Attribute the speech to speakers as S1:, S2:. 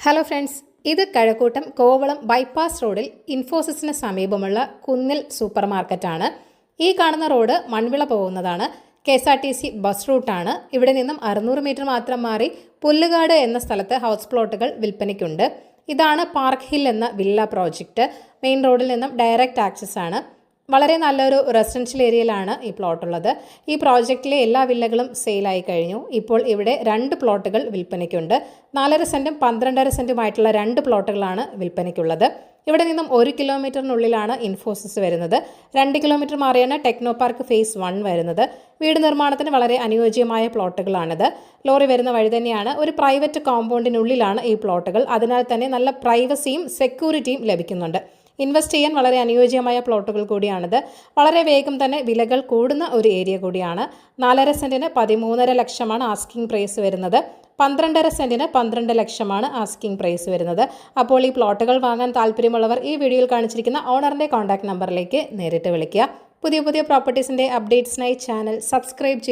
S1: Hello friends, ഇത് Kazhakkoottam Kovalam bypass റോഡിൽ ഇൻഫോസിസിന് സമീപമുള്ള കുന്നിൽ സൂപ്പർ മാർക്കറ്റാണ്. ഈ കാണുന്ന റോഡ് മൺവിള പോകുന്നതാണ്. KSRTC ബസ് റൂട്ടാണ്. ഇവിടെ നിന്നും 600 മീറ്റർ മാത്രം മാറി പുല്ലുകാട് എന്ന സ്ഥലത്ത് ഹൗസ് പ്ലോട്ടുകൾ വിൽപ്പനയ്ക്കുണ്ട്. ഇതാണ് പാർക്ക് ഹിൽ എന്ന വില്ല പ്രോജക്റ്റ്. മെയിൻ റോഡിൽ നിന്നും ഡയറക്റ്റ് ആക്സസ് ആണ്. വളരെ നല്ലൊരു റെസിഡൻഷ്യൽ ഏരിയയിലാണ് ഈ പ്ലോട്ട് ഉള്ളത്. ഈ പ്രോജക്റ്റിലെ എല്ലാ വില്ലകളും സെയിലായി കഴിഞ്ഞു. ഇപ്പോൾ ഇവിടെ 2 പ്ലോട്ടുകൾ വിൽപ്പനയ്ക്കുണ്ട്. 4.5 സെൻറ്റും 12.5 സെൻറ്റുമായിട്ടുള്ള 2 പ്ലോട്ടുകളാണ് വിൽപ്പനയ്ക്കുള്ളത്. ഇവിടെ നിന്നും 1 കിലോമീറ്ററിനുള്ളിലാണ് ഇൻഫോസിസ് വരുന്നത്. 2 കിലോമീറ്റർ മാറിയാണ് ടെക്നോ പാർക്ക് ഫേസ് 1 വരുന്നത്. വീട് നിർമ്മാണത്തിന് വളരെ അനുയോജ്യമായ പ്ലോട്ടുകളാണിത്. ലോറി വരുന്ന വഴി തന്നെയാണ്. ഒരു പ്രൈവറ്റ് കോമ്പൗണ്ടിനുള്ളിലാണ് ഈ പ്ലോട്ടുകൾ. അതിനാൽ തന്നെ നല്ല പ്രൈവസിയും സെക്യൂരിറ്റിയും ലഭിക്കുന്നുണ്ട്. ഇൻവെസ്റ്റ് ചെയ്യാൻ വളരെ അനുയോജ്യമായ പ്ലോട്ടുകൾ കൂടിയാണിത്. വളരെ വേഗം തന്നെ വിലകൾ കൂടുന്ന ഒരു ഏരിയ കൂടിയാണ്. 4.5 സെൻറ്റിന് 13.5 ലക്ഷമാണ് ആസ്കിംഗ് പ്രൈസ് വരുന്നത്. 12.5 സെൻറ്റിന് 12 ലക്ഷമാണ് ആസ്കിംഗ് പ്രൈസ് വരുന്നത്. അപ്പോൾ ഈ പ്ലോട്ടുകൾ വാങ്ങാൻ താല്പര്യമുള്ളവർ ഈ വീഡിയോയിൽ കാണിച്ചിരിക്കുന്ന ഓണറിൻ്റെ കോൺടാക്ട് നമ്പറിലേക്ക് നേരിട്ട് വിളിക്കുക. പുതിയ പ്രോപ്പർട്ടീസിൻ്റെ അപ്ഡേറ്റ്സിനായി ചാനൽ സബ്സ്ക്രൈബ് ചെയ്യുക.